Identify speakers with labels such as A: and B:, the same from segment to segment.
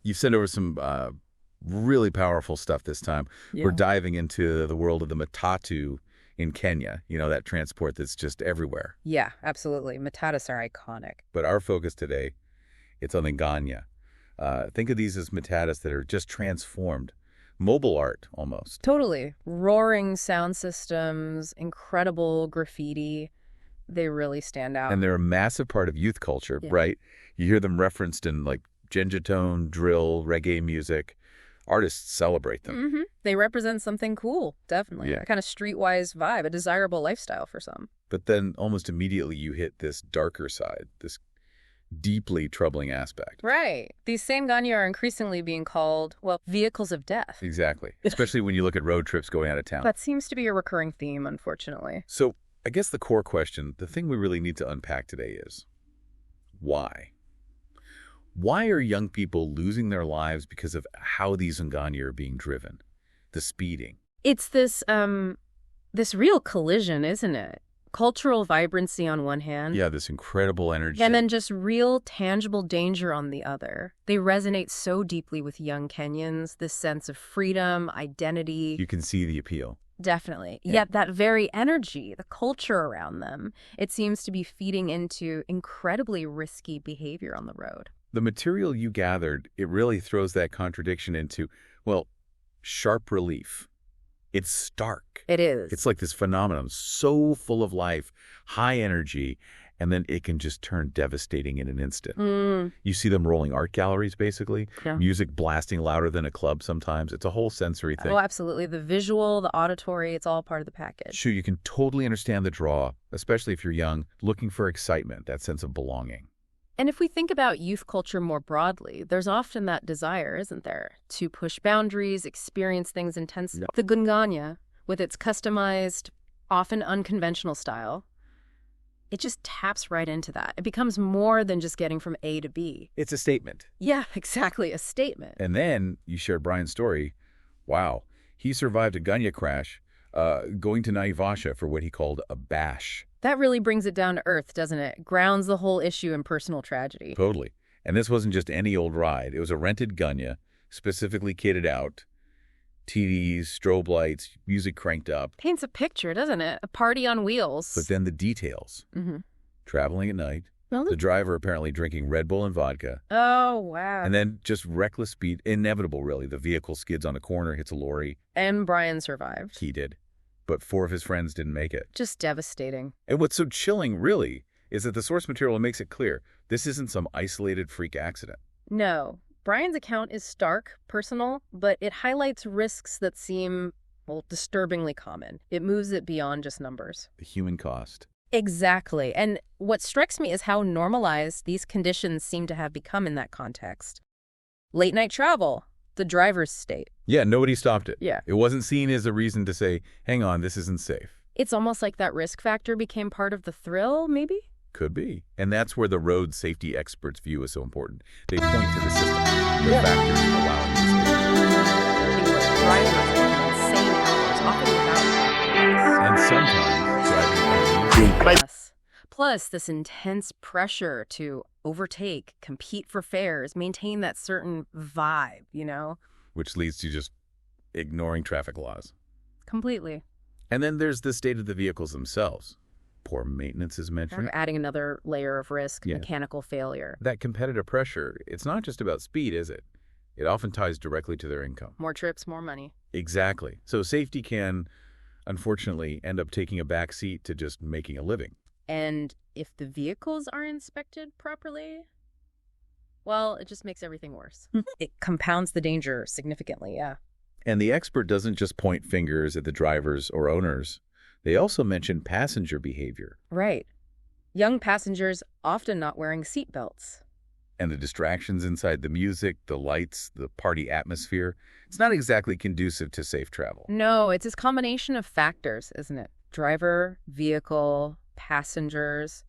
A: You sent over some really powerful stuff this time.
B: Yeah.
A: We're diving into the world of the Matatu in Kenya, that transport that's just everywhere.
B: Yeah, absolutely. Matatus are iconic.
A: But our focus today, it's on the Nganya. Think of these as matatus that are just transformed. Mobile art, almost.
B: Totally. Roaring sound systems, incredible graffiti. They really stand out.
A: And they're a massive part of youth culture, right? You hear them referenced in like genjatone, drill, reggae music. Artists celebrate them.
B: They represent something cool, definitely.
A: Yeah.
B: A kind of streetwise vibe, a desirable lifestyle for some.
A: But then almost immediately you hit this darker side, this deeply troubling aspect.
B: Right. These same Nganya are increasingly being called, well, vehicles of death.
A: Exactly. Especially when you look at road trips going out of town.
B: That seems to be a recurring theme, unfortunately.
A: So I guess the core question, the thing we really need to unpack today is, why? Why are young people losing their lives because of how these Nganya are being driven? The speeding.
B: It's this real collision, isn't it? Cultural vibrancy on one hand.
A: Yeah, this incredible energy.
B: And then just real, tangible danger on the other. They resonate so deeply with young Kenyans, this sense of freedom, identity.
A: You can see the appeal.
B: Definitely.
A: Yeah.
B: Yet that very energy, the culture around them, it seems to be feeding into incredibly risky behavior on the road.
A: The material you gathered, it really throws that contradiction into, well, sharp relief. It's stark.
B: It is.
A: It's like this phenomenon, so full of life, high energy, and then it can just turn devastating in an instant. You see them rolling art galleries, basically.
B: Yeah.
A: Music blasting louder than a club sometimes. It's a whole sensory thing.
B: Oh, absolutely. The visual, the auditory, it's all part of the package.
A: Sure, you can totally understand the draw, especially if you're young, looking for excitement, that sense of belonging.
B: And if we think about youth culture more broadly, there's often that desire, isn't there, to push boundaries, experience things intensely. The Nganya, with its customized, often unconventional style, it just taps right into that. It becomes more than just getting from A to B.
A: It's a statement.
B: Yeah, exactly, a statement.
A: And then you shared Brian's story. Wow, he survived a Nganya crash, going to Naivasha for what he called a bash.
B: That really brings it down to earth, doesn't it? Grounds the whole issue in personal tragedy.
A: Totally. And this wasn't just any old ride. It was a rented Nganya, specifically kitted out. TVs, strobe lights, music cranked up.
B: Paints a picture, doesn't it? A party on wheels.
A: But then the details. Traveling at night.
B: Well,
A: The driver apparently drinking Red Bull and vodka.
B: oh, wow.
A: And then just reckless speed. Inevitable, really. The vehicle skids on a corner, hits a lorry.
B: And Brian survived.
A: He did. But 4 of his friends didn't make it.
B: Just devastating.
A: And what's so chilling, really, is that the source material makes it clear this isn't some isolated freak accident.
B: No. Brian's account is stark, personal, but it highlights risks that seem, well, disturbingly common. It moves it beyond just numbers.
A: The human cost.
B: Exactly. And what strikes me is how normalized these conditions seem to have become in that context. Late night travel, the driver's state.
A: Yeah, nobody stopped it.
B: Yeah.
A: It wasn't seen as a reason to say, hang on, this isn't safe.
B: It's almost like that risk factor became part of the thrill, maybe?
A: Could be. And that's where the road safety experts' view is so important. They point to the system, the factors allowing mistakes.
B: Drivers working insane hours, often without
A: And sometimes driving
B: Plus, this intense pressure to overtake, compete for fares, maintain that certain vibe,
A: which leads to just ignoring traffic laws.
B: Completely.
A: And then there's the state of the vehicles themselves. Poor maintenance is mentioned.
B: Adding another layer of risk,
A: Yeah.
B: mechanical failure.
A: That competitive pressure, it's not just about speed, is it? It often ties directly to their income.
B: More trips, more money.
A: Exactly. So safety can, unfortunately, end up taking a back seat to just making a living.
B: And if the vehicles aren't inspected properly, well, it just makes everything worse. It compounds the danger significantly, yeah.
A: And the expert doesn't just point fingers at the drivers or owners. They also mention passenger behavior.
B: Right. Young passengers often not wearing seatbelts.
A: And the distractions inside the music, the lights, the party atmosphere. It's not exactly conducive to safe travel.
B: No, it's this combination of factors, isn't it? Driver, vehicle, passengers,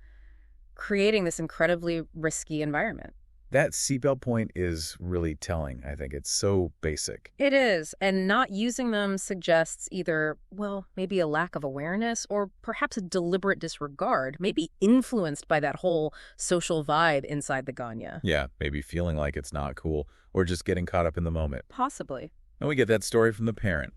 B: creating this incredibly risky environment.
A: That seatbelt point is really telling, I think. It's so basic.
B: It is, and not using them suggests either, well, maybe a lack of awareness or perhaps a deliberate disregard, maybe influenced by that whole social vibe inside the Nganya.
A: Yeah, maybe feeling like it's not cool or just getting caught up in the moment.
B: Possibly.
A: And we get that story from the parent.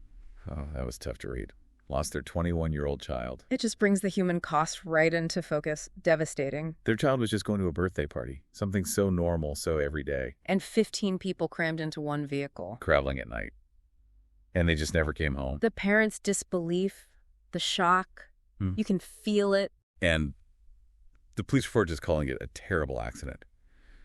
A: Oh, that was tough to read. Lost their 21-year-old child.
B: It just brings the human cost right into focus. Devastating.
A: Their child was just going to a birthday party. Something so normal, so everyday.
B: And 15 people crammed into one vehicle.
A: Traveling at night. And they just never came home.
B: The parents' disbelief, the shock, you can feel it.
A: And the police report just calling it a terrible accident.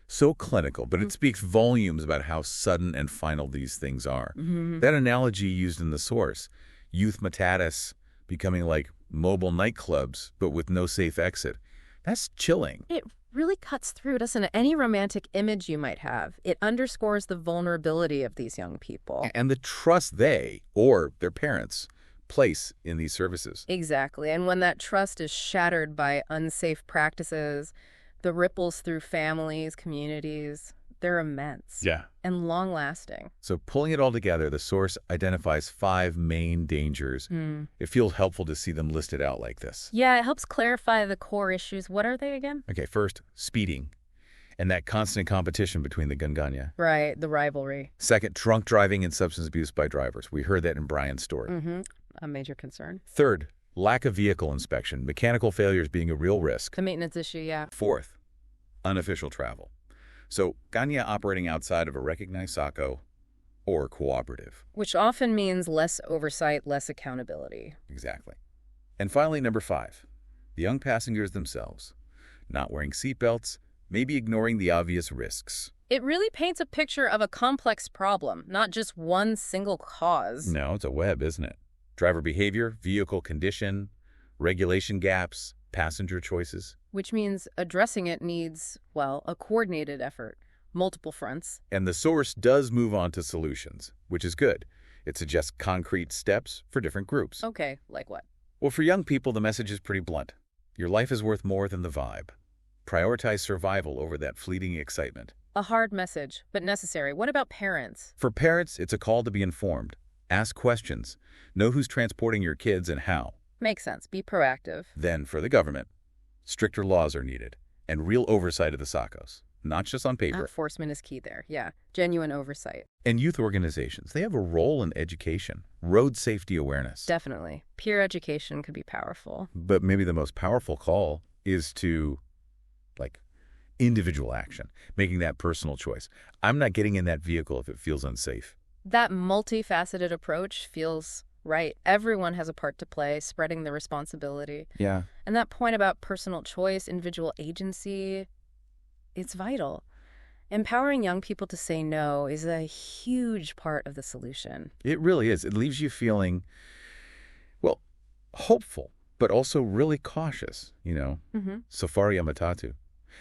A: So clinical, but it speaks volumes about how sudden and final these things are. That analogy used in the source, youth matatus becoming like mobile nightclubs, but with no safe exit. That's chilling.
B: It really cuts through, doesn't it? Any romantic image you might have. It underscores the vulnerability of these young people.
A: And the trust they, or their parents, place in these services.
B: Exactly. And when that trust is shattered by unsafe practices, the ripples through families, communities, they're immense.
A: Yeah.
B: And long-lasting.
A: So pulling it all together, the source identifies 5 main dangers. It feels helpful to see them listed out like this.
B: Yeah, it helps clarify the core issues. What are they again?
A: Okay, first, speeding and that constant competition between the Nganya.
B: Right, the rivalry.
A: Second, drunk driving and substance abuse by drivers. We heard that in Brian's story.
B: A major concern.
A: Third, lack of vehicle inspection, mechanical failures being a real risk.
B: The maintenance issue, yeah.
A: Fourth, unofficial travel. So, Nganya operating outside of a recognized SACO or cooperative.
B: Which often means less oversight, less accountability.
A: Exactly. And finally, number 5, the young passengers themselves. Not wearing seatbelts, maybe ignoring the obvious risks.
B: It really paints a picture of a complex problem, not just one single cause.
A: No, it's a web, isn't it? Driver behavior, vehicle condition, regulation gaps, passenger choices.
B: Which means addressing it needs, well, a coordinated effort, multiple fronts.
A: And the source does move on to solutions, which is good. It suggests concrete steps for different groups.
B: Okay, like what?
A: Well, for young people, the message is pretty blunt. Your life is worth more than the vibe. Prioritize survival over that fleeting excitement.
B: A hard message, but necessary. What about parents?
A: For parents, it's a call to be informed. Ask questions. Know who's transporting your kids and how.
B: Makes sense. Be proactive.
A: Then for the government, stricter laws are needed and real oversight of the SACOs, not just on paper.
B: Enforcement is key there. Yeah, genuine oversight.
A: And youth organizations, they have a role in education, road safety awareness.
B: Definitely. Peer education could be powerful.
A: But maybe the most powerful call is to, individual action, making that personal choice. I'm not getting in that vehicle if it feels unsafe.
B: That multifaceted approach feels right. Everyone has a part to play, spreading the responsibility.
A: Yeah.
B: And that point about personal choice, individual agency, it's vital. Empowering young people to say no is a huge part of the solution.
A: It really is. It leaves you feeling, hopeful, but also really cautious, Safari Matatu.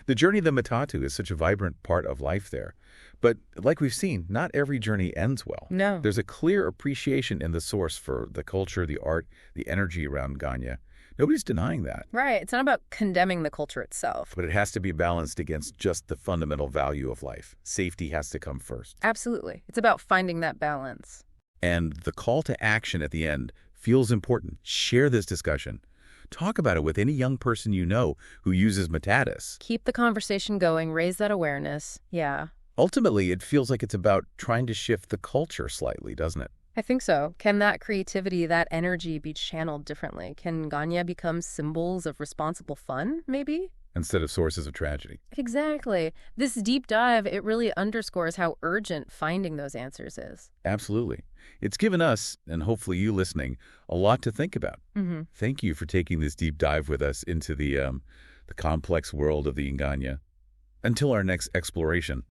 A: The journey of the Matatu is such a vibrant part of life there. But like we've seen, not every journey ends well.
B: No.
A: There's a clear appreciation in the source for the culture, the art, the energy around Nganya. Nobody's denying that.
B: Right. It's not about condemning the culture itself.
A: But it has to be balanced against just the fundamental value of life. Safety has to come first.
B: Absolutely. It's about finding that balance.
A: And the call to action at the end feels important. Share this discussion. Talk about it with any young person you know who uses Matatus.
B: Keep the conversation going, raise that awareness. Yeah.
A: Ultimately, it feels like it's about trying to shift the culture slightly, doesn't it?
B: I think so. Can that creativity, that energy be channeled differently? Can Nganya become symbols of responsible fun, maybe?
A: Instead of sources of tragedy.
B: Exactly. This deep dive, it really underscores how urgent finding those answers is.
A: Absolutely. It's given us, and hopefully you listening, a lot to think about. Thank you for taking this deep dive with us into the complex world of the Nganya. Until our next exploration.